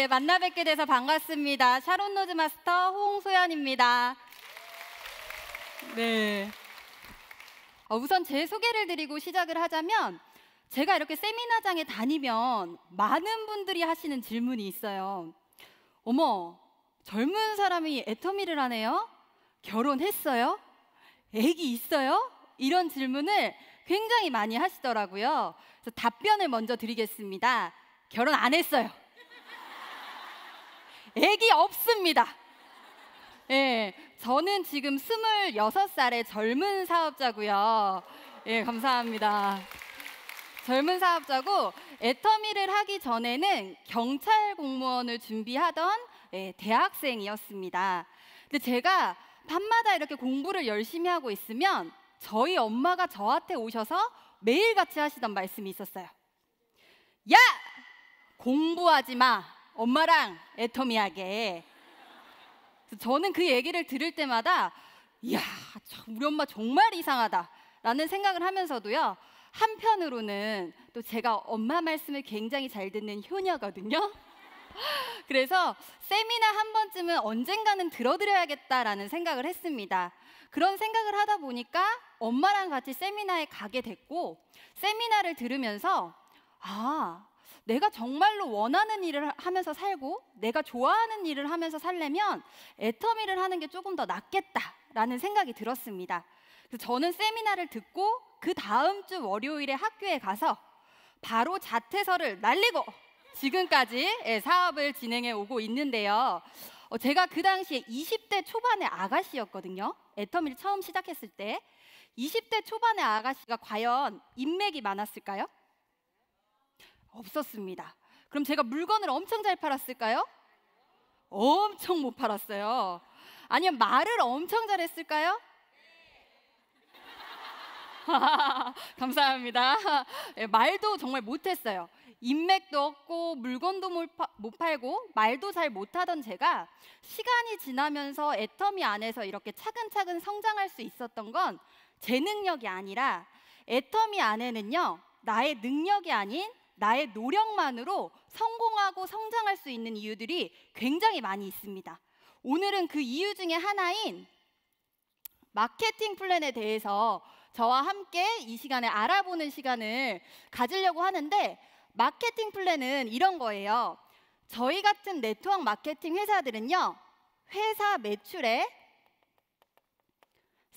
네, 만나 뵙게 돼서 반갑습니다. 샤론 로즈 마스터 홍소연입니다. 네. 우선 제 소개를 드리고 시작을 하자면, 제가 이렇게 세미나장에 다니면 많은 분들이 하시는 질문이 있어요. 어머, 젊은 사람이 애터미를 하네요? 결혼했어요? 애기 있어요? 이런 질문을 굉장히 많이 하시더라고요. 그래서 답변을 먼저 드리겠습니다. 결혼 안 했어요. 애기 없습니다. 예, 저는 지금 26살의 젊은 사업자고요. 예, 감사합니다. 젊은 사업자고, 애터미를 하기 전에는 경찰 공무원을 준비하던 대학생이었습니다. 근데 제가 밤마다 이렇게 공부를 열심히 하고 있으면 저희 엄마가 저한테 오셔서 매일같이 하시던 말씀이 있었어요. 야! 공부하지 마. 엄마랑 애터미 하게. 저는 그 얘기를 들을 때마다 이야, 우리 엄마 정말 이상하다 라는 생각을 하면서도요, 한편으로는 또 제가 엄마 말씀을 굉장히 잘 듣는 효녀거든요. 그래서 세미나 한 번쯤은 언젠가는 들어드려야겠다라는 생각을 했습니다. 그런 생각을 하다 보니까 엄마랑 같이 세미나에 가게 됐고, 세미나를 들으면서 내가 정말로 원하는 일을 하면서 살고 내가 좋아하는 일을 하면서 살려면 애터미를 하는 게 조금 더 낫겠다라는 생각이 들었습니다. 그래서 저는 세미나를 듣고 그 다음 주 월요일에 학교에 가서 바로 자퇴서를 날리고 지금까지 사업을 진행해 오고 있는데요. 제가 그 당시에 20대 초반의 아가씨였거든요. 애터미를 처음 시작했을 때. 20대 초반의 아가씨가 과연 인맥이 많았을까요? 없었습니다. 그럼 제가 물건을 엄청 잘 팔았을까요? 엄청 못 팔았어요. 아니면 말을 엄청 잘했을까요? 감사합니다. 말도 정말 못했어요. 인맥도 없고 물건도 못 팔고 말도 잘 못하던 제가 시간이 지나면서 애터미 안에서 이렇게 차근차근 성장할 수 있었던 건 제 능력이 아니라, 애터미 안에는요, 나의 능력이 아닌 나의 노력만으로 성공하고 성장할 수 있는 이유들이 굉장히 많이 있습니다. 오늘은 그 이유 중에 하나인 마케팅 플랜에 대해서 저와 함께 이 시간에 알아보는 시간을 가지려고 하는데, 마케팅 플랜은 이런 거예요. 저희 같은 네트워크 마케팅 회사들은요, 회사 매출의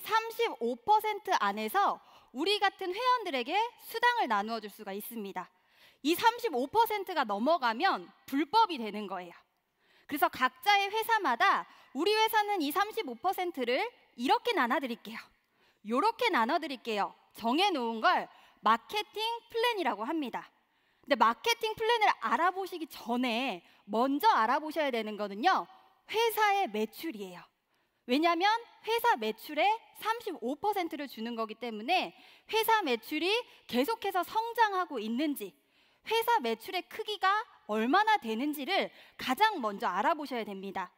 35% 안에서 우리 같은 회원들에게 수당을 나누어 줄 수가 있습니다. 이 35%가 넘어가면 불법이 되는 거예요. 그래서 각자의 회사마다 우리 회사는 이 35%를 이렇게 나눠드릴게요, 요렇게 나눠드릴게요 정해놓은 걸 마케팅 플랜이라고 합니다. 근데 마케팅 플랜을 알아보시기 전에 먼저 알아보셔야 되는 거는요, 회사의 매출이에요. 왜냐하면 회사 매출의 35%를 주는 거기 때문에 회사 매출이 계속해서 성장하고 있는지, 회사 매출의 크기가 얼마나 되는지를 가장 먼저 알아보셔야 됩니다.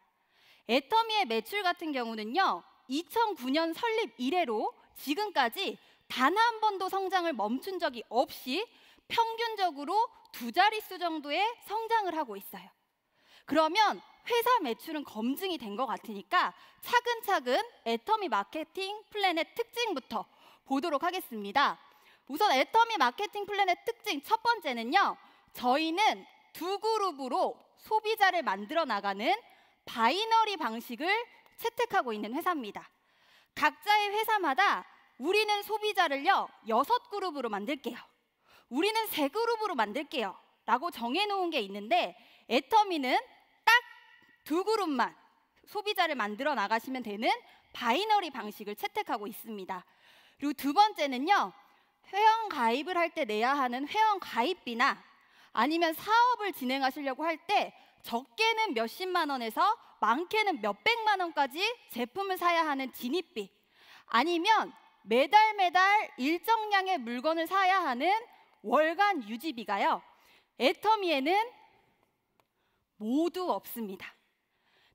애터미의 매출 같은 경우는요, 2009년 설립 이래로 지금까지 단 한 번도 성장을 멈춘 적이 없이 평균적으로 2자릿수 정도의 성장을 하고 있어요. 그러면 회사 매출은 검증이 된 것 같으니까 차근차근 애터미 마케팅 플랜의 특징부터 보도록 하겠습니다. 우선 애터미 마케팅 플랜의 특징 첫 번째는요, 저희는 두 그룹으로 소비자를 만들어 나가는 바이너리 방식을 채택하고 있는 회사입니다. 각자의 회사마다 우리는 소비자를요 6그룹으로 만들게요, 우리는 3그룹으로 만들게요 라고 정해놓은 게 있는데, 애터미는 딱 2그룹만 소비자를 만들어 나가시면 되는 바이너리 방식을 채택하고 있습니다. 그리고 두 번째는요, 회원 가입을 할 때 내야 하는 회원 가입비나 아니면 사업을 진행하시려고 할 때 적게는 몇십만 원에서 많게는 몇백만 원까지 제품을 사야 하는 진입비, 아니면 매달 일정량의 물건을 사야 하는 월간 유지비가요, 애터미에는 모두 없습니다.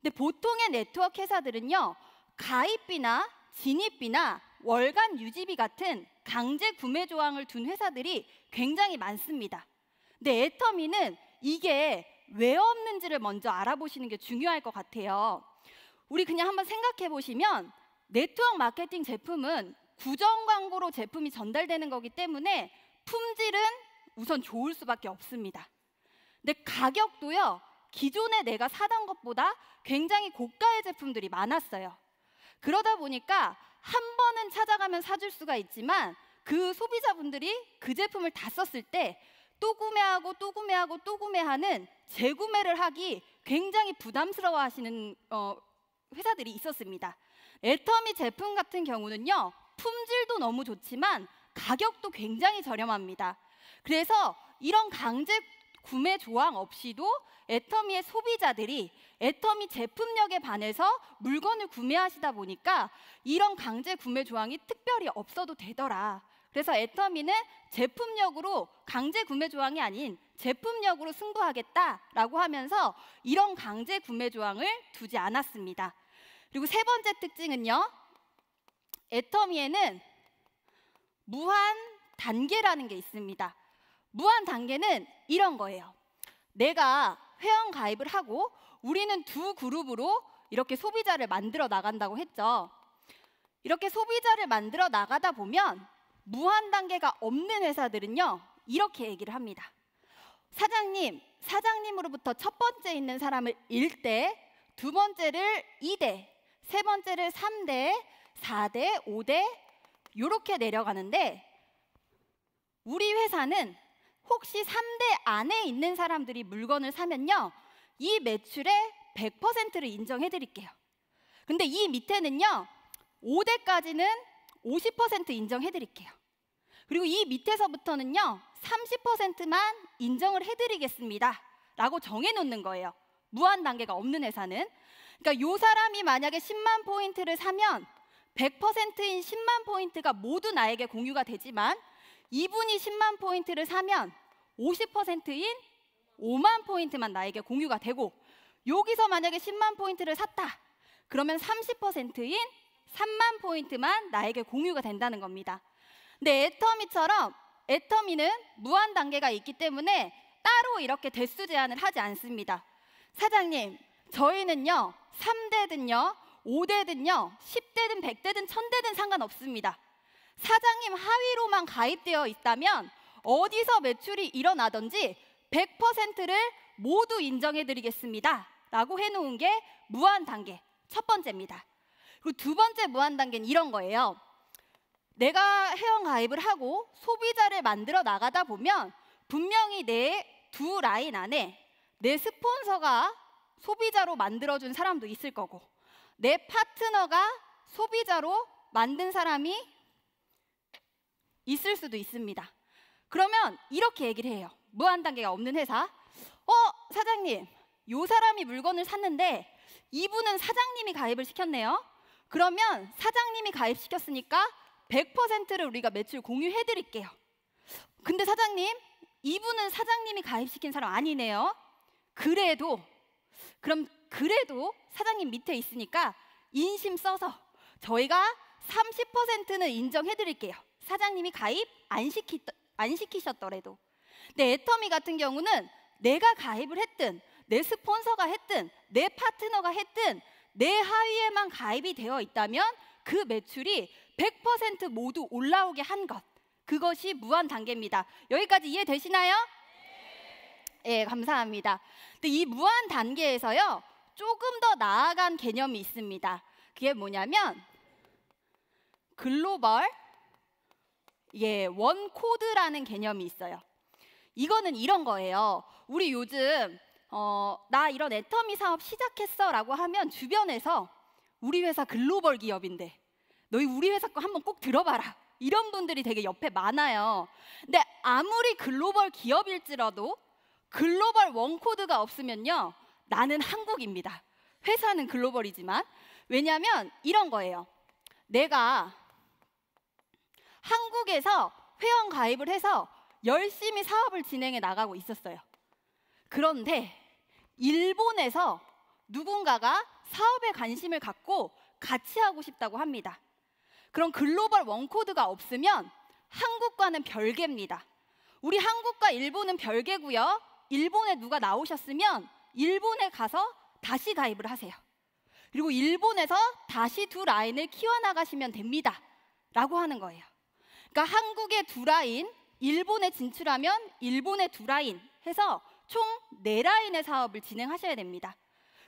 근데 보통의 네트워크 회사들은요, 가입비나 진입비나 월간 유지비 같은 강제 구매 조항을 둔 회사들이 굉장히 많습니다. 근데 애터미는 이게 왜 없는지를 먼저 알아보시는 게 중요할 것 같아요. 우리 그냥 한번 생각해 보시면 네트워크 마케팅 제품은 구정 광고로 제품이 전달되는 거기 때문에 품질은 우선 좋을 수밖에 없습니다. 근데 가격도요, 기존에 내가 사던 것보다 굉장히 고가의 제품들이 많았어요. 그러다 보니까 한 번은 찾아가면 사줄 수가 있지만 그 소비자분들이 그 제품을 다 썼을 때 또 구매하고 또 구매하고 또 구매하는 재구매를 하기 굉장히 부담스러워 하시는 회사들이 있었습니다. 애터미 제품 같은 경우는요, 품질도 너무 좋지만 가격도 굉장히 저렴합니다. 그래서 이런 강제 구매 조항 없이도 애터미의 소비자들이 애터미 제품력에 반해서 물건을 구매하시다 보니까 이런 강제 구매 조항이 특별히 없어도 되더라. 그래서 애터미는 제품력으로 강제 구매 조항이 아닌 제품력으로 승부하겠다라고 하면서 이런 강제 구매 조항을 두지 않았습니다. 그리고 세 번째 특징은요, 애터미에는 무한 단계라는 게 있습니다. 무한 단계는 이런 거예요. 내가 회원 가입을 하고 우리는 두 그룹으로 이렇게 소비자를 만들어 나간다고 했죠. 이렇게 소비자를 만들어 나가다 보면 무한 단계가 없는 회사들은요, 이렇게 얘기를 합니다. 사장님으로부터 첫 번째 있는 사람을 1대, 두 번째를 2대, 세 번째를 3대, 4대, 5대 이렇게 내려가는데, 우리 회사는 혹시 3대 안에 있는 사람들이 물건을 사면요, 이 매출의 100%를 인정해 드릴게요. 근데 이 밑에는요, 5대까지는 50% 인정해 드릴게요. 그리고 이 밑에서부터는요, 30%만 인정을 해 드리겠습니다 라고 정해 놓는 거예요. 무한 단계가 없는 회사는. 그러니까 요 사람이 만약에 10만 포인트를 사면 100%인 10만 포인트가 모두 나에게 공유가 되지만, 이분이 10만 포인트를 사면 50%인 5만 포인트만 나에게 공유가 되고, 여기서 만약에 10만 포인트를 샀다 그러면 30%인 3만 포인트만 나에게 공유가 된다는 겁니다. 근데 애터미처럼 애터미는 무한 단계가 있기 때문에 따로 이렇게 대수 제한을 하지 않습니다. 사장님, 저희는요 3대든요 5대든요 10대든 100대든 1000대든 상관없습니다. 사장님 하위로만 가입되어 있다면 어디서 매출이 일어나든지 100%를 모두 인정해 드리겠습니다 라고 해놓은 게 무한 단계 첫 번째입니다. 그리고 두 번째 무한 단계는 이런 거예요. 내가 회원 가입을 하고 소비자를 만들어 나가다 보면 분명히 내 두 라인 안에 내 스폰서가 소비자로 만들어준 사람도 있을 거고, 내 파트너가 소비자로 만든 사람이 있을 수도 있습니다. 그러면 이렇게 얘기를 해요. 무한 단계가 없는 회사. 사장님, 요 사람이 물건을 샀는데 이분은 사장님이 가입을 시켰네요. 그러면 사장님이 가입시켰으니까 100%를 우리가 매출 공유해 드릴게요. 근데 사장님, 이분은 사장님이 가입시킨 사람 아니네요. 그래도 사장님 밑에 있으니까 인심 써서 저희가 30%는 인정해 드릴게요. 사장님이 가입 안 시키셨더라도. 근데 애터미 같은 경우는 내가 가입을 했든 내 스폰서가 했든 내 파트너가 했든 내 하위에만 가입이 되어 있다면 그 매출이 100% 모두 올라오게 한 것, 그것이 무한 단계입니다. 여기까지 이해되시나요? 네, 감사합니다. 근데 이 무한 단계에서요, 조금 더 나아간 개념이 있습니다. 그게 뭐냐면 글로벌 원 코드라는 개념이 있어요. 이거는 이런 거예요. 우리 요즘 나 이런 애터미 사업 시작했어 라고 하면 주변에서 우리 회사 글로벌 기업인데 너희 우리 회사 거 한번 꼭 들어봐라, 이런 분들이 되게 옆에 많아요. 근데 아무리 글로벌 기업일지라도 글로벌 원코드가 없으면요, 나는 한국입니다. 회사는 글로벌이지만. 왜냐하면 이런 거예요. 내가 한국에서 회원 가입을 해서 열심히 사업을 진행해 나가고 있었어요. 그런데 일본에서 누군가가 사업에 관심을 갖고 같이 하고 싶다고 합니다. 그럼 글로벌 원코드가 없으면 한국과는 별개입니다. 우리 한국과 일본은 별개고요. 일본에 누가 나오셨으면 일본에 가서 다시 가입을 하세요. 그리고 일본에서 다시 두 라인을 키워나가시면 됩니다 라고 하는 거예요. 그러니까 한국의 두 라인, 일본에 진출하면 일본의 두 라인 해서 총 4라인의 사업을 진행하셔야 됩니다.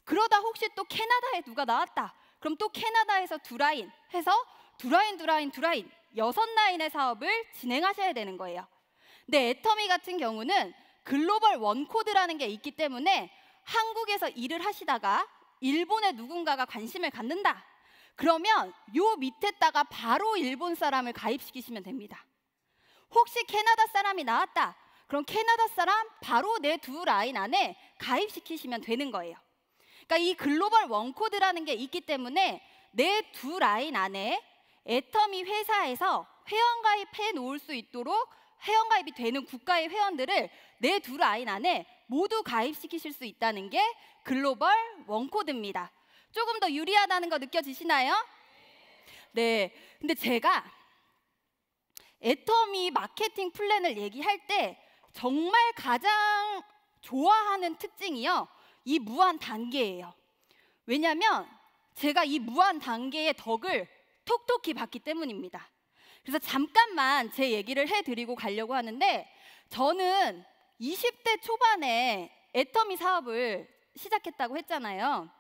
그러다 혹시 또 캐나다에 누가 나왔다. 그럼 또 캐나다에서 두 라인 해서 두 라인 6라인의 사업을 진행하셔야 되는 거예요. 근데 애터미 같은 경우는 글로벌 원코드라는 게 있기 때문에 한국에서 일을 하시다가 일본에 누군가가 관심을 갖는다. 그러면 요 밑에다가 바로 일본 사람을 가입시키시면 됩니다. 혹시 캐나다 사람이 나왔다. 그럼 캐나다 사람 바로 내 두 라인 안에 가입시키시면 되는 거예요. 그러니까 이 글로벌 원코드라는 게 있기 때문에 내 두 라인 안에 애터미 회사에서 회원가입해 놓을 수 있도록 회원가입이 되는 국가의 회원들을 내 두 라인 안에 모두 가입시키실 수 있다는 게 글로벌 원코드입니다. 조금 더 유리하다는 거 느껴지시나요? 네. 근데 제가 애터미 마케팅 플랜을 얘기할 때 정말 가장 좋아하는 특징이요. 이 무한 단계예요. 왜냐하면 제가 이 무한 단계의 덕을 톡톡히 봤기 때문입니다. 그래서 잠깐만 제 얘기를 해드리고 가려고 하는데 저는 20대 초반에 애터미 사업을 시작했다고 했잖아요.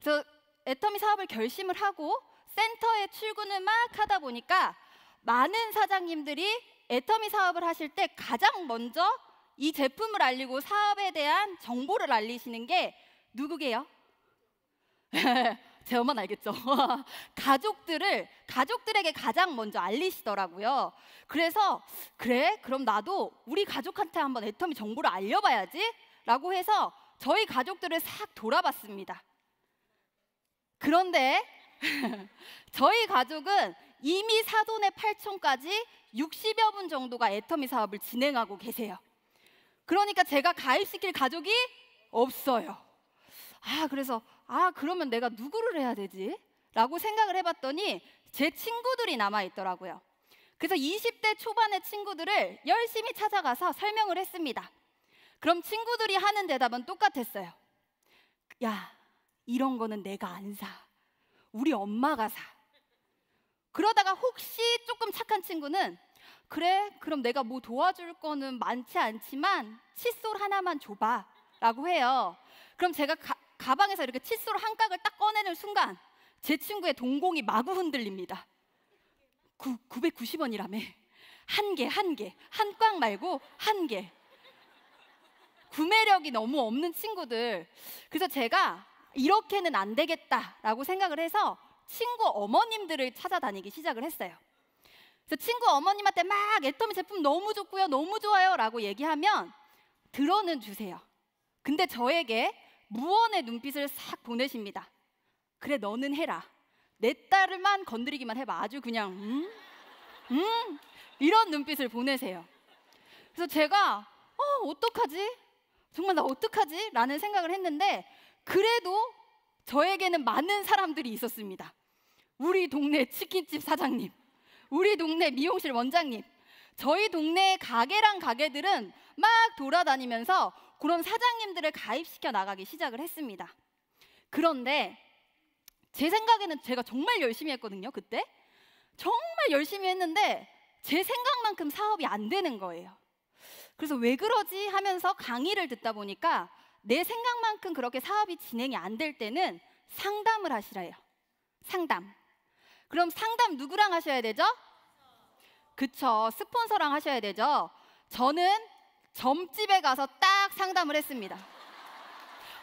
그래서 애터미 사업을 결심을 하고 센터에 출근을 막 하다 보니까 많은 사장님들이 애터미 사업을 하실 때 가장 먼저 이 제품을 알리고 사업에 대한 정보를 알리시는 게 누구게요? 제 엄마는 알겠죠. 가족들에게 가장 먼저 알리시더라고요. 그래서 그래? 그럼 나도 우리 가족한테 한번 애터미 정보를 알려봐야지 라고 해서 저희 가족들을 싹 돌아봤습니다. 그런데 저희 가족은 이미 사돈의 8촌까지 60여 분 정도가 애터미 사업을 진행하고 계세요. 그러니까 제가 가입시킬 가족이 없어요. 그래서 그러면 내가 누구를 해야 되지? 라고 생각을 해봤더니 제 친구들이 남아있더라고요. 그래서 20대 초반의 친구들을 열심히 찾아가서 설명을 했습니다. 그럼 친구들이 하는 대답은 똑같았어요. 야, 이런 거는 내가 안 사. 우리 엄마가 사. 그러다가 혹시 조금 착한 친구는 그래, 그럼 내가 뭐 도와줄 거는 많지 않지만 칫솔 하나만 줘봐 라고 해요. 그럼 제가 가방에서 이렇게 칫솔 한 깍을 딱 꺼내는 순간 제 친구의 동공이 마구 흔들립니다. 990원이라며. 한 개, 한 꽉 말고 한 개. 구매력이 너무 없는 친구들. 그래서 제가 이렇게는 안 되겠다라고 생각을 해서 친구 어머님들을 찾아다니기 시작을 했어요. 그래서 친구 어머님한테 막 애터미 제품 너무 좋고요, 너무 좋아요 라고 얘기하면 들어는 주세요. 근데 저에게 무언의 눈빛을 싹 보내십니다. 그래, 너는 해라. 내 딸만 건드리기만 해봐. 아주 그냥 이런 눈빛을 보내세요. 그래서 제가 어떡하지? 정말 나 어떡하지? 라는 생각을 했는데 그래도 저에게는 많은 사람들이 있었습니다. 우리 동네 치킨집 사장님, 우리 동네 미용실 원장님, 저희 동네 가게랑 가게들은 막 돌아다니면서 그런 사장님들을 가입시켜 나가기 시작을 했습니다. 그런데 제 생각에는 제가 정말 열심히 했거든요. 그때 정말 열심히 했는데 제 생각만큼 사업이 안 되는 거예요. 그래서 왜 그러지 하면서 강의를 듣다 보니까 내 생각만큼 그렇게 사업이 진행이 안 될 때는 상담을 하시래요. 상담. 그럼 상담 누구랑 하셔야 되죠? 그쵸, 스폰서랑 하셔야 되죠. 저는 점집에 가서 딱 상담을 했습니다.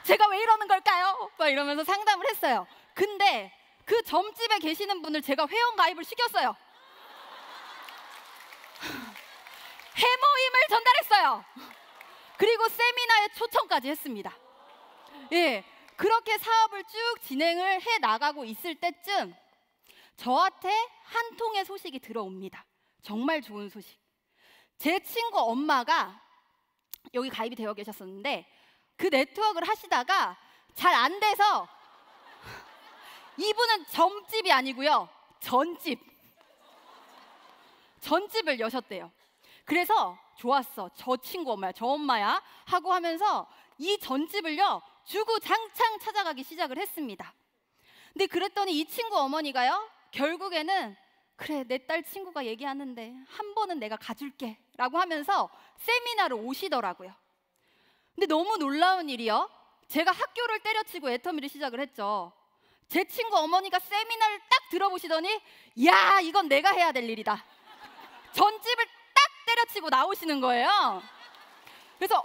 제가 왜 이러는 걸까요? 막 이러면서 상담을 했어요. 근데 그 점집에 계시는 분을 제가 회원 가입을 시켰어요. 해모임을 전달했어요. 그리고 세미나에 초청까지 했습니다. 예, 그렇게 사업을 쭉 진행을 해 나가고 있을 때쯤 저한테 한 통의 소식이 들어옵니다. 정말 좋은 소식. 제 친구 엄마가 여기 가입이 되어 계셨었는데 그 네트워크를 하시다가 잘 안 돼서 이분은 점집이 아니고요, 전집을 여셨대요. 그래서 좋았어. 저 친구 엄마야, 저 엄마야 하고 하면서 이 전집을요 주구장창 찾아가기 시작을 했습니다. 근데 그랬더니 이 친구 어머니가요 결국에는 그래, 내 딸 친구가 얘기하는데 한 번은 내가 가줄게 라고 하면서 세미나를 오시더라고요. 근데 너무 놀라운 일이요, 제가 학교를 때려치고 애터미를 시작을 했죠. 제 친구 어머니가 세미나를 딱 들어보시더니 야, 이건 내가 해야 될 일이다. 전집을 딱 때려치고 나오시는 거예요. 그래서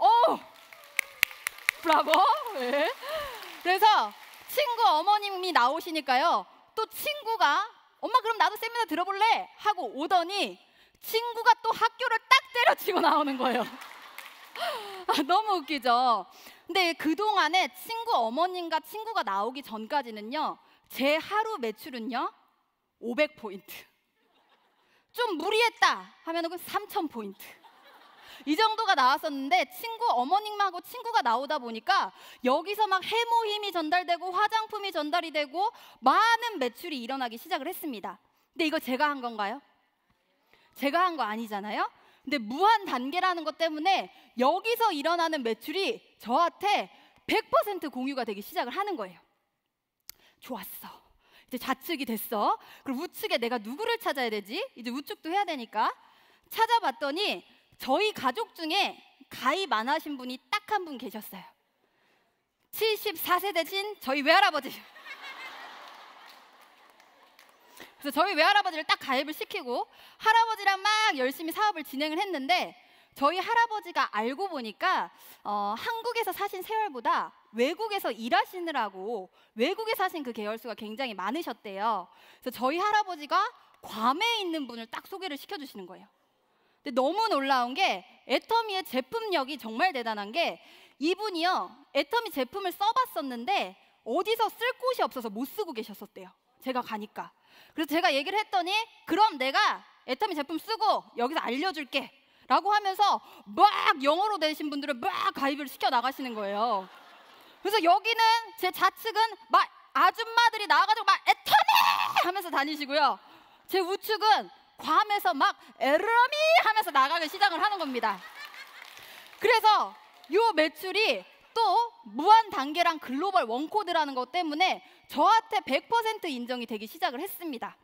브라보. 네. 그래서 친구 어머님이 나오시니까요 또 친구가 엄마 그럼 나도 세미나 들어볼래 하고 오더니 친구가 또 학교를 딱 때려치고 나오는 거예요. 너무 웃기죠. 근데 그동안에 친구 어머님과 친구가 나오기 전까지는요 제 하루 매출은요 500포인트, 좀 무리했다 하면은 3000포인트 이 정도가 나왔었는데, 친구 어머님하고 친구가 나오다 보니까 여기서 막 해모힘이 전달되고 화장품이 전달이 되고 많은 매출이 일어나기 시작을 했습니다. 근데 이거 제가 한 건가요? 제가 한 거 아니잖아요. 근데 무한 단계라는 것 때문에 여기서 일어나는 매출이 저한테 100% 공유가 되기 시작을 하는 거예요. 좋았어. 이제 좌측이 됐어. 그럼 우측에 내가 누구를 찾아야 되지? 이제 우측도 해야 되니까 찾아봤더니 저희 가족 중에 가입 안 하신 분이 딱 한 분 계셨어요. 74세 되신 저희 외할아버지. 그래서 저희 외할아버지를 딱 가입을 시키고 할아버지랑 막 열심히 사업을 진행을 했는데, 저희 할아버지가 알고 보니까 한국에서 사신 세월보다 외국에서 일하시느라고 외국에 사신 그 계열수가 굉장히 많으셨대요. 그래서 저희 할아버지가 괌에 있는 분을 딱 소개를 시켜주시는 거예요. 근데 너무 놀라운 게 애터미의 제품력이 정말 대단한 게, 이분이요 애터미 제품을 써봤었는데 어디서 쓸 곳이 없어서 못 쓰고 계셨었대요. 제가 가니까. 그래서 제가 얘기를 했더니 그럼 내가 애터미 제품 쓰고 여기서 알려줄게 라고 하면서 막 영어로 되신 분들을 막 가입을 시켜 나가시는 거예요. 그래서 여기는 제 좌측은 막 아줌마들이 나와가지고 막 애터미 하면서 다니시고요, 제 우측은 괌에서 막 에르미 하면서 나가기 시작을 하는 겁니다. 그래서 요 매출이 또 무한 단계랑 글로벌 원코드라는 것 때문에 저한테 100% 인정이 되기 시작을 했습니다.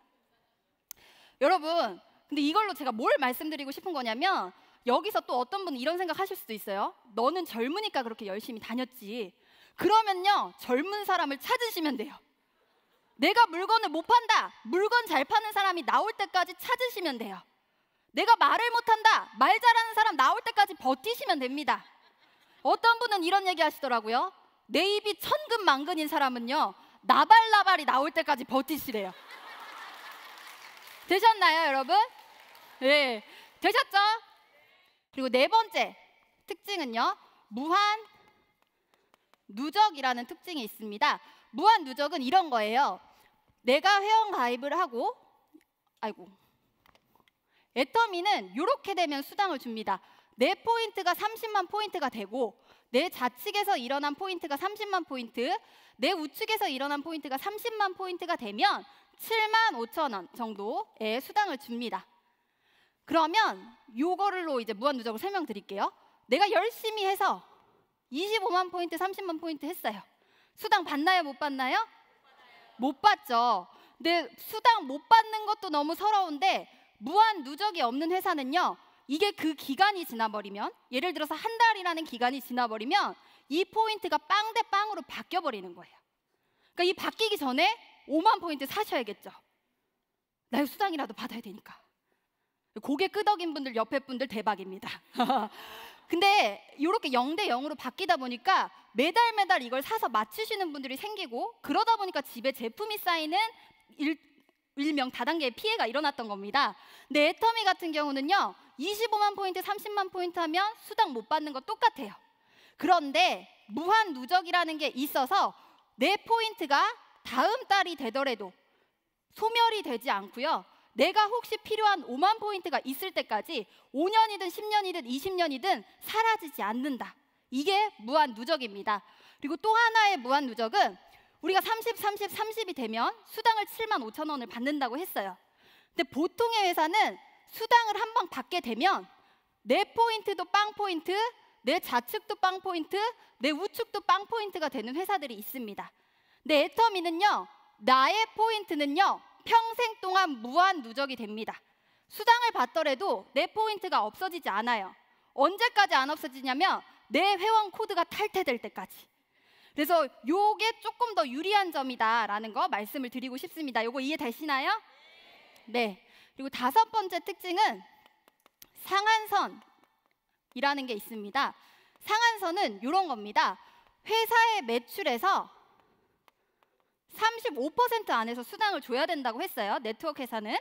여러분, 근데 이걸로 제가 뭘 말씀드리고 싶은 거냐면, 여기서 또 어떤 분은 이런 생각 하실 수도 있어요. 너는 젊으니까 그렇게 열심히 다녔지. 그러면요 젊은 사람을 찾으시면 돼요. 내가 물건을 못 판다, 물건 잘 파는 사람이 나올 때까지 찾으시면 돼요. 내가 말을 못한다, 말 잘하는 사람 나올 때까지 버티시면 됩니다. 어떤 분은 이런 얘기 하시더라고요. 내 입이 천근만근인 사람은요 나발나발이 나올 때까지 버티시래요. 되셨나요 여러분? 네, 되셨죠? 그리고 네 번째 특징은요 무한 누적이라는 특징이 있습니다. 무한 누적은 이런 거예요. 내가 회원 가입을 하고, 애터미는 이렇게 되면 수당을 줍니다. 내 포인트가 30만 포인트가 되고, 내 좌측에서 일어난 포인트가 30만 포인트, 내 우측에서 일어난 포인트가 30만 포인트가 되면 7만 5천 원 정도의 수당을 줍니다. 그러면 요거를로 이제 무한 누적을 설명드릴게요. 내가 열심히 해서 25만 포인트, 30만 포인트 했어요. 수당 받나요? 못 받나요? 못 받죠. 근데 수당 못 받는 것도 너무 서러운데, 무한 누적이 없는 회사는요 이게 그 기간이 지나버리면, 예를 들어서 한 달이라는 기간이 지나버리면 이 포인트가 빵 대 빵으로 바뀌어 버리는 거예요. 그러니까 이 바뀌기 전에 5만 포인트 사셔야겠죠. 나 수당이라도 받아야 되니까. 고개 끄덕인 분들, 옆에 분들 대박입니다. 근데 이렇게 0대 0으로 바뀌다 보니까 매달 이걸 사서 맞추시는 분들이 생기고, 그러다 보니까 집에 제품이 쌓이는 일명 다단계의 피해가 일어났던 겁니다. 근데 애터미 같은 경우는요 25만 포인트, 30만 포인트 하면 수당 못 받는 거 똑같아요. 그런데 무한 누적이라는 게 있어서 내 포인트가 다음 달이 되더라도 소멸이 되지 않고요, 내가 혹시 필요한 5만 포인트가 있을 때까지 5년이든 10년이든 20년이든 사라지지 않는다. 이게 무한 누적입니다. 그리고 또 하나의 무한 누적은, 우리가 30, 30, 30이 되면 수당을 7만 5천 원을 받는다고 했어요. 근데 보통의 회사는 수당을 한 번 받게 되면 내 포인트도 빵 포인트, 내 좌측도 빵 포인트, 내 우측도 빵 포인트가 되는 회사들이 있습니다. 근데 애터미는요, 나의 포인트는요 평생 동안 무한 누적이 됩니다. 수당을 받더라도 내 포인트가 없어지지 않아요. 언제까지 안 없어지냐면 내 회원 코드가 탈퇴될 때까지. 그래서 요게 조금 더 유리한 점이다라는 거 말씀을 드리고 싶습니다. 요거 이해되시나요? 네. 그리고 5번째 특징은 상한선이라는 게 있습니다. 상한선은 이런 겁니다. 회사의 매출에서 35% 안에서 수당을 줘야 된다고 했어요. 네트워크 회사는.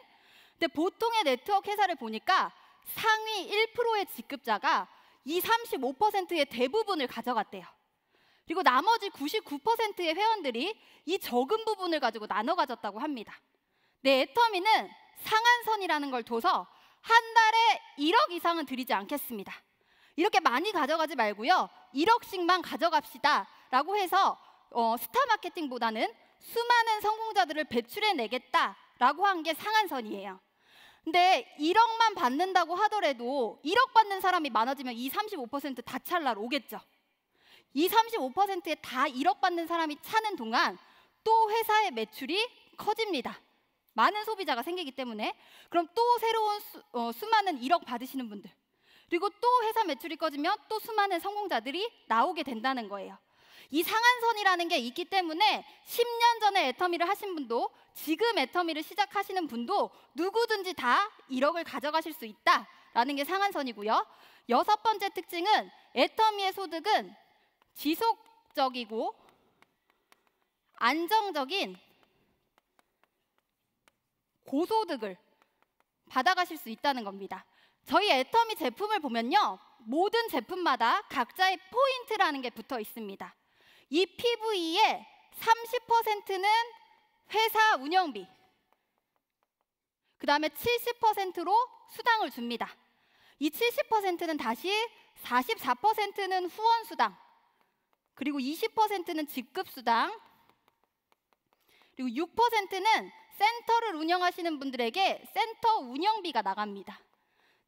근데 보통의 네트워크 회사를 보니까 상위 1%의 직급자가 이 35%의 대부분을 가져갔대요. 그리고 나머지 99%의 회원들이 이 적은 부분을 가지고 나눠 가졌다고 합니다. 네, 애터미는 상한선이라는 걸 둬서 한 달에 1억 이상은 드리지 않겠습니다. 이렇게 많이 가져가지 말고요. 1억씩만 가져갑시다 라고 해서 스타 마케팅보다는 수많은 성공자들을 배출해내겠다라고 한 게 상한선이에요. 근데 1억만 받는다고 하더라도 1억 받는 사람이 많아지면 이 35% 다 찰나로 오겠죠. 이 35%에 다 1억 받는 사람이 차는 동안 또 회사의 매출이 커집니다. 많은 소비자가 생기기 때문에. 그럼 또 새로운 수많은 1억 받으시는 분들, 그리고 또 회사 매출이 꺼지면 또 수많은 성공자들이 나오게 된다는 거예요. 이 상한선이라는 게 있기 때문에 10년 전에 애터미를 하신 분도 지금 애터미를 시작하시는 분도 누구든지 다 1억을 가져가실 수 있다라는 게 상한선이고요. 6번째 특징은 애터미의 소득은 지속적이고 안정적인 고소득을 받아가실 수 있다는 겁니다. 저희 애터미 제품을 보면요, 모든 제품마다 각자의 포인트라는 게 붙어 있습니다. 이 PV의 30%는 회사 운영비, 그 다음에 70%로 수당을 줍니다. 이 70%는 다시 44%는 후원 수당, 그리고 20%는 직급 수당, 그리고 6%는 센터를 운영하시는 분들에게 센터 운영비가 나갑니다.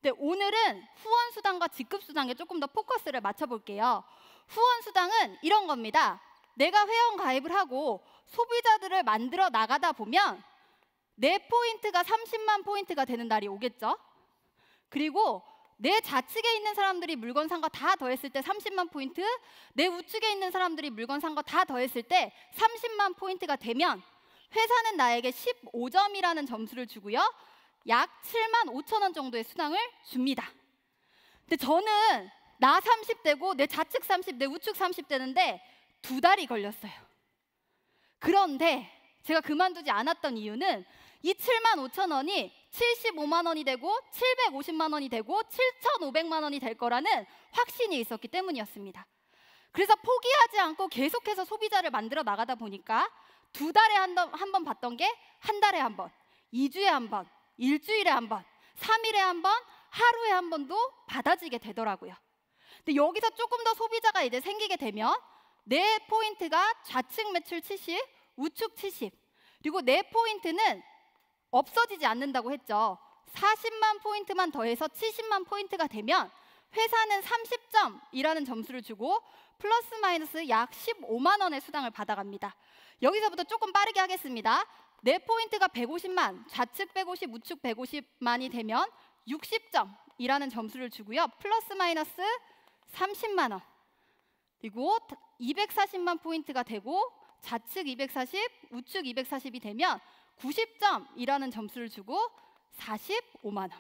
근데 오늘은 후원 수당과 직급 수당에 조금 더 포커스를 맞춰볼게요. 후원 수당은 이런 겁니다. 내가 회원 가입을 하고 소비자들을 만들어 나가다 보면 내 포인트가 30만 포인트가 되는 날이 오겠죠. 그리고 내 좌측에 있는 사람들이 물건 산 거 다 더했을 때 30만 포인트, 내 우측에 있는 사람들이 물건 산 거 다 더했을 때 30만 포인트가 되면 회사는 나에게 15점이라는 점수를 주고요, 약 7만 5천 원 정도의 수당을 줍니다. 근데 저는 나 30대고 내 좌측 30, 내 우측 30대인데 2달이 걸렸어요. 그런데 제가 그만두지 않았던 이유는 이 7만 5천 원이 75만 원이 되고 750만 원이 되고 7,500만 원이 될 거라는 확신이 있었기 때문이었습니다. 그래서 포기하지 않고 계속해서 소비자를 만들어 나가다 보니까 2달에 한 번 받던 게 한 달에 한 번, 2주에 한 번, 일주일에 한 번, 3일에 한 번, 하루에 한 번도 받아지게 되더라고요. 근데 여기서 조금 더 소비자가 이제 생기게 되면 내 포인트가 좌측 매출 70, 우측 70, 그리고 내 포인트는 없어지지 않는다고 했죠. 40만 포인트만 더해서 70만 포인트가 되면 회사는 30점이라는 점수를 주고 플러스 마이너스 약 15만 원의 수당을 받아갑니다. 여기서부터 조금 빠르게 하겠습니다. 내 포인트가 150만, 좌측 150, 우측 150만이 되면 60점이라는 점수를 주고요. 플러스 마이너스 30만 원. 그리고 240만 포인트가 되고 좌측 240, 우측 240이 되면 90점이라는 점수를 주고 45만 원.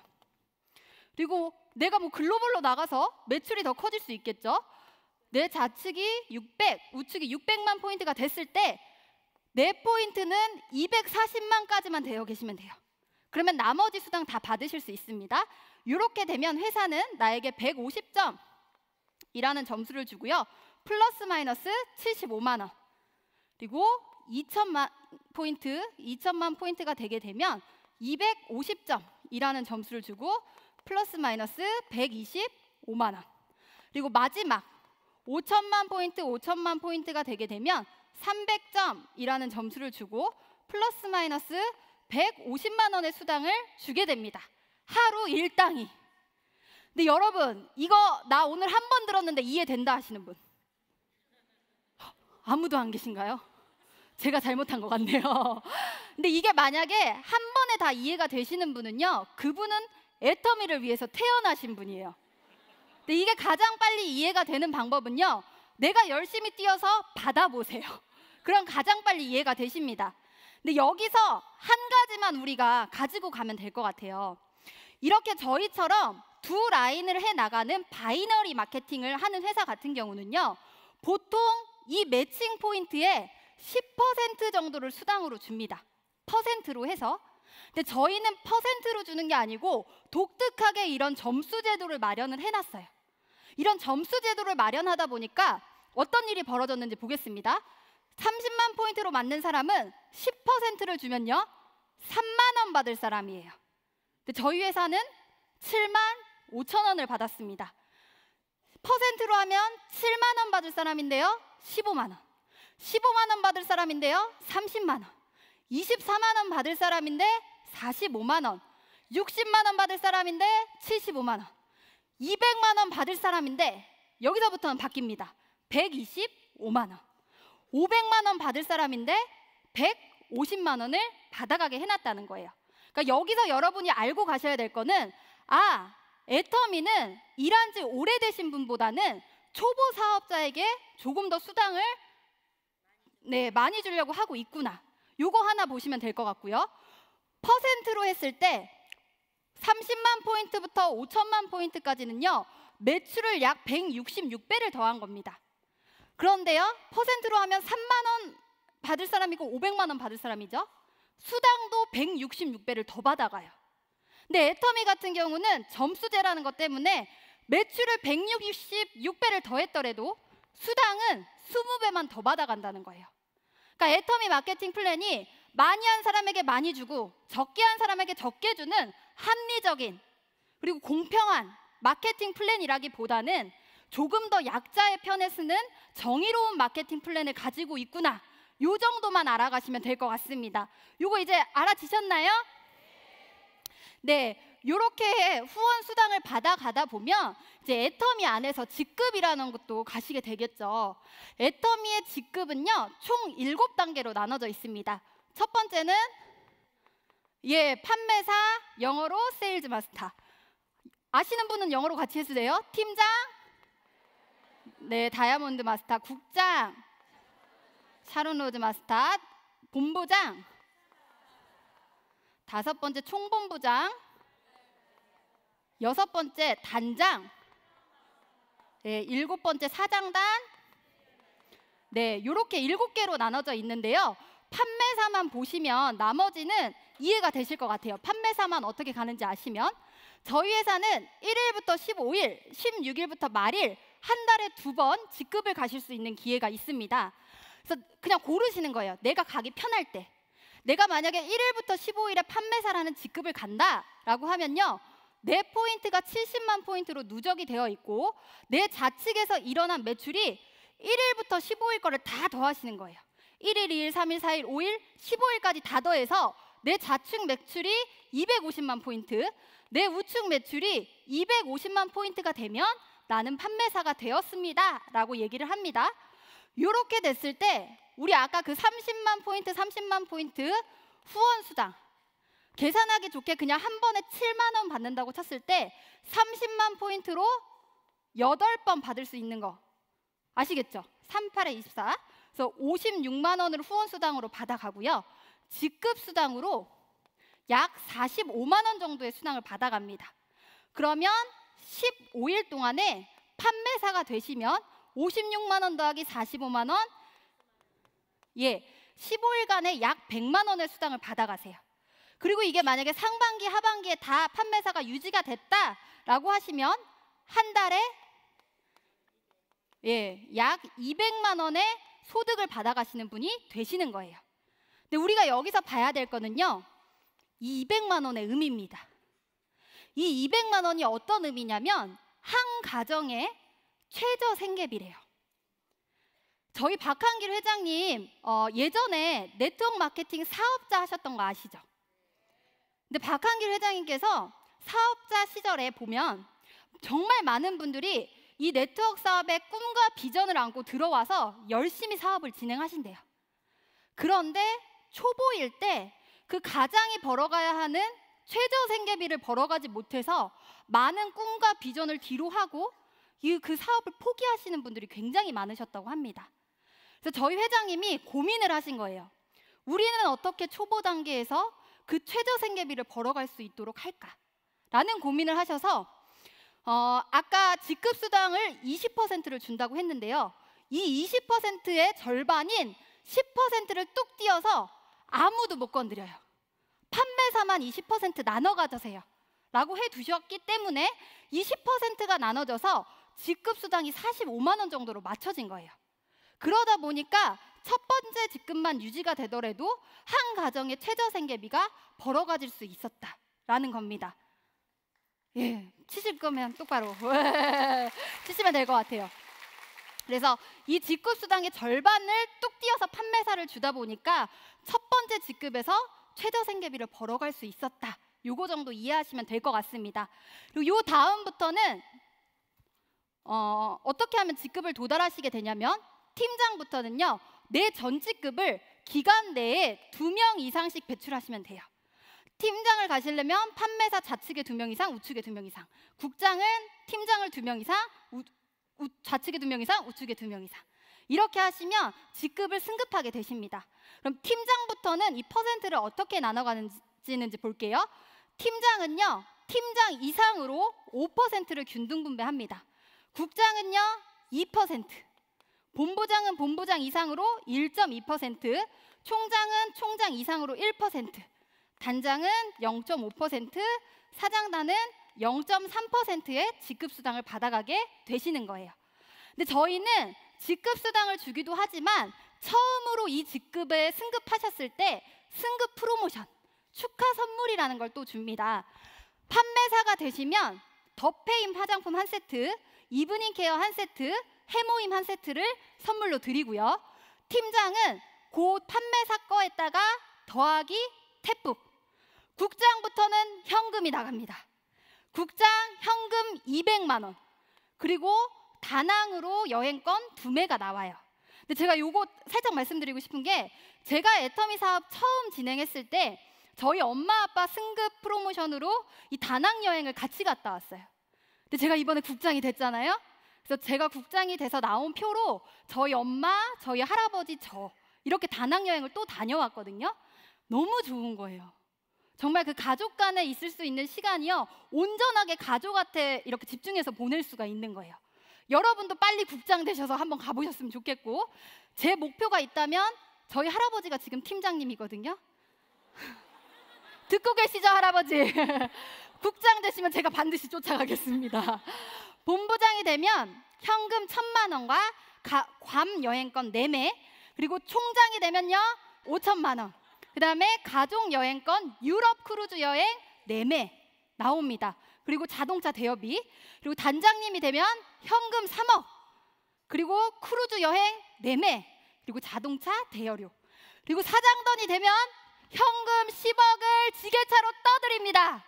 그리고 내가 뭐 글로벌로 나가서 매출이 더 커질 수 있겠죠. 내 좌측이 600, 우측이 600만 포인트가 됐을 때 내 포인트는 240만까지만 되어 계시면 돼요. 그러면 나머지 수당 다 받으실 수 있습니다. 이렇게 되면 회사는 나에게 150점이라는 점수를 주고요. 플러스 마이너스 75만 원. 그리고 2천만 포인트가 되게 되면 250점이라는 점수를 주고 플러스 마이너스 125만 원. 그리고 마지막 5천만 포인트가 되게 되면 300점이라는 점수를 주고 플러스 마이너스 150만 원의 수당을 주게 됩니다. 하루 일당이. 근데 여러분, 이거 나 오늘 한 번 들었는데 이해된다 하시는 분 아무도 안 계신가요? 제가 잘못한 것 같네요. 근데 이게 만약에 한 번에 다 이해가 되시는 분은요, 그분은 애터미를 위해서 태어나신 분이에요. 근데 이게 가장 빨리 이해가 되는 방법은요, 내가 열심히 뛰어서 받아보세요. 그럼 가장 빨리 이해가 되십니다. 근데 여기서 한 가지만 우리가 가지고 가면 될 것 같아요. 이렇게 저희처럼 두 라인을 해나가는 바이너리 마케팅을 하는 회사 같은 경우는요, 보통 이 매칭 포인트에 10% 정도를 수당으로 줍니다. 퍼센트로 해서. 근데 저희는 퍼센트로 주는 게 아니고 독특하게 이런 점수 제도를 마련을 해놨어요. 이런 점수 제도를 마련하다 보니까 어떤 일이 벌어졌는지 보겠습니다. 30만 포인트로 맞는 사람은 10%를 주면요, 3만 원 받을 사람이에요. 근데 저희 회사는 7만 5천 원을 받았습니다. 퍼센트로 하면 7만 원 받을 사람인데요, 15만 원. 15만 원 받을 사람인데요, 30만 원. 24만 원 받을 사람인데 45만 원. 60만 원 받을 사람인데 75만 원. 200만 원 받을 사람인데 여기서부터는 바뀝니다. 125만 원. 500만 원 받을 사람인데 150만 원을 받아가게 해놨다는 거예요. 그러니까 여기서 여러분이 알고 가셔야 될 거는, 애터미는 일한 지 오래되신 분보다는 초보 사업자에게 조금 더 수당을 많이 주려고 하고 있구나. 요거 하나 보시면 될 것 같고요. 퍼센트로 했을 때 30만 포인트부터 5천만 포인트까지는요, 매출을 약 166배를 더한 겁니다. 그런데요, 퍼센트로 하면 3만 원 받을 사람이고 500만 원 받을 사람이죠. 수당도 166배를 더 받아가요. 근데 애터미 같은 경우는 점수제라는 것 때문에 매출을 166배를 더했더라도 수당은 20배만 더 받아간다는 거예요. 그러니까 애터미 마케팅 플랜이 많이 한 사람에게 많이 주고 적게 한 사람에게 적게 주는 합리적인 그리고 공평한 마케팅 플랜이라기보다는 조금 더 약자의 편에 쓰는 정의로운 마케팅 플랜을 가지고 있구나. 요 정도만 알아가시면 될 것 같습니다. 요거 이제 알아지셨나요? 네, 요렇게 후원 수당을 받아가다 보면 이제 애터미 안에서 직급이라는 것도 가시게 되겠죠. 애터미의 직급은요, 총 7단계로 나눠져 있습니다. 첫 번째는 판매사, 영어로 세일즈 마스터. 아시는 분은 영어로 같이 해주세요. 팀장, 다이아몬드 마스터, 국장, 샤론 로즈 마스터, 본부장, 5번째 총본부장, 6번째 단장, 7번째 사장단, 이렇게 7개로 나눠져 있는데요. 판매사만 보시면 나머지는 이해가 되실 것 같아요. 판매사만 어떻게 가는지 아시면. 저희 회사는 1일부터 15일, 16일부터 말일 한 달에 2번 직급을 가실 수 있는 기회가 있습니다. 그래서 그냥 고르시는 거예요. 내가 가기 편할 때. 내가 만약에 1일부터 15일에 판매사라는 직급을 간다라고 하면요, 내 포인트가 70만 포인트로 누적이 되어 있고 내 좌측에서 일어난 매출이 1일부터 15일 거를 다 더하시는 거예요. 1일, 2일, 3일, 4일, 5일, 15일까지 다 더해서 내 좌측 매출이 250만 포인트, 내 우측 매출이 250만 포인트가 되면 나는 판매사가 되었습니다 라고 얘기를 합니다. 이렇게 됐을 때 우리 아까 그 30만 포인트, 30만 포인트 후원 수당 계산하기 좋게 그냥 한 번에 7만 원 받는다고 쳤을 때 30만 포인트로 8번 받을 수 있는 거 아시겠죠? 38에 24. 그래서 56만 원을 후원 수당으로 받아가고요. 직급 수당으로 약 45만 원 정도의 수당을 받아갑니다. 그러면 15일 동안에 판매사가 되시면 56만 원 더하기 45만 원, 15일간에 약 100만 원의 수당을 받아가세요. 그리고 이게 만약에 상반기, 하반기에 다 판매사가 유지가 됐다라고 하시면 한 달에 약 200만 원의 소득을 받아가시는 분이 되시는 거예요. 근데 우리가 여기서 봐야 될 거는요, 이 200만 원의 의미입니다. 이 200만 원이 어떤 의미냐면 한 가정의 최저 생계비래요. 저희 박한길 회장님 예전에 네트워크 마케팅 사업자 하셨던 거 아시죠? 근데 박한길 회장님께서 사업자 시절에 보면 정말 많은 분들이 이 네트워크 사업의 꿈과 비전을 안고 들어와서 열심히 사업을 진행하신대요. 그런데 초보일 때 그 가장이 벌어가야 하는 최저 생계비를 벌어가지 못해서 많은 꿈과 비전을 뒤로 하고 그 사업을 포기하시는 분들이 굉장히 많으셨다고 합니다. 그래서 저희 회장님이 고민을 하신 거예요. 우리는 어떻게 초보 단계에서 그 최저 생계비를 벌어갈 수 있도록 할까라는 고민을 하셔서 아까 직급수당을 20%를 준다고 했는데요. 이 20%의 절반인 10%를 뚝 띄어서 아무도 못 건드려요. 판매사만 20% 나눠 가져세요 라고 해두셨기 때문에 이 10%가 나눠져서 직급수당이 45만 원 정도로 맞춰진 거예요. 그러다 보니까 첫 번째 직급만 유지가 되더라도 한 가정의 최저 생계비가 벌어가질 수 있었다라는 겁니다. 예, 치실 거면 똑바로 치시면 될 것 같아요. 그래서 이 직급수당의 절반을 뚝 띄어서 판매사를 주다 보니까 첫 번째 직급에서 최저 생계비를 벌어갈 수 있었다. 요거 정도 이해하시면 될 것 같습니다. 그리고 요 다음부터는 어떻게 하면 직급을 도달하시게 되냐면 팀장부터는요. 내 전 직급을 기간 내에 2명 이상씩 배출하시면 돼요. 팀장을 가시려면 판매사 좌측에 2명 이상, 우측에 2명 이상. 국장은 팀장을 2명 이상, 좌측에 2명 이상, 우측에 2명 이상. 이렇게 하시면 직급을 승급하게 되십니다. 그럼 팀장부터는 이 퍼센트를 어떻게 나눠가는지 볼게요. 팀장은요. 팀장 이상으로 5%를 균등 분배합니다. 국장은요. 2%. 본부장은 본부장 이상으로 1.2%. 총장은 총장 이상으로 1%. 단장은 0.5%, 사장단은 0.3%의 직급수당을 받아가게 되시는 거예요. 근데 저희는 직급수당을 주기도 하지만 처음으로 이 직급에 승급하셨을 때 승급 프로모션, 축하 선물이라는 걸 또 줍니다. 판매사가 되시면 더페임 화장품 한 세트, 이브닝 케어 한 세트, 해모임 한 세트를 선물로 드리고요. 팀장은 그 판매사 거에다가 더하기 탭북. 국장부터는 현금이 나갑니다. 국장 현금 200만 원. 그리고 다낭으로 여행권 2매가 나와요. 근데 제가 요거 살짝 말씀드리고 싶은 게 제가 애터미 사업 처음 진행했을 때 저희 엄마 아빠 승급 프로모션으로 이 다낭 여행을 같이 갔다 왔어요. 근데 제가 이번에 국장이 됐잖아요. 그래서 제가 국장이 돼서 나온 표로 저희 엄마, 저희 할아버지, 저 이렇게 다낭 여행을 또 다녀왔거든요. 너무 좋은 거예요. 정말 그 가족 간에 있을 수 있는 시간이요. 온전하게 가족한테 이렇게 집중해서 보낼 수가 있는 거예요. 여러분도 빨리 국장 되셔서 한번 가보셨으면 좋겠고 제 목표가 있다면 저희 할아버지가 지금 팀장님이거든요. 듣고 계시죠, 할아버지? 국장 되시면 제가 반드시 쫓아가겠습니다. 본부장이 되면 현금 1,000만 원과 괌 여행권 4매, 그리고 총장이 되면요 5,000만 원, 그 다음에 가족 여행권 유럽 크루즈 여행 4매 나옵니다. 그리고 자동차 대여비, 그리고 단장님이 되면 현금 3억, 그리고 크루즈 여행 4매, 그리고 자동차 대여료, 그리고 사장돈이 되면 현금 10억을 지게차로 떠드립니다.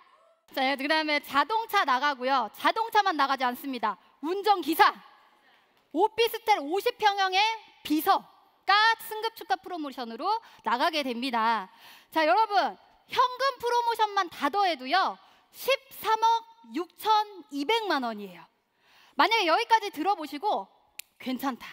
자, 그 다음에 자동차 나가고요. 자동차만 나가지 않습니다. 운전기사, 오피스텔 50평형의 비서가 승급 축하 프로모션으로 나가게 됩니다. 자, 여러분 현금 프로모션만 다 더해도요 13억 6,200만 원이에요. 만약에 여기까지 들어보시고 괜찮다,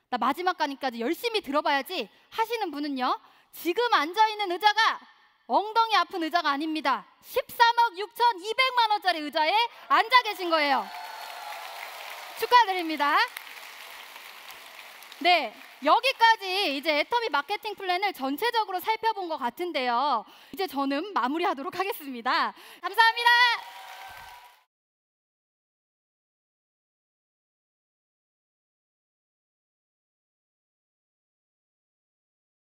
나 마지막 까지까지 열심히 들어봐야지 하시는 분은요, 지금 앉아있는 의자가 엉덩이 아픈 의자가 아닙니다. 13억 6,200만 원짜리 의자에 앉아 계신 거예요. 축하드립니다. 네, 여기까지 이제 애터미 마케팅 플랜을 전체적으로 살펴본 것 같은데요. 이제 저는 마무리하도록 하겠습니다. 감사합니다.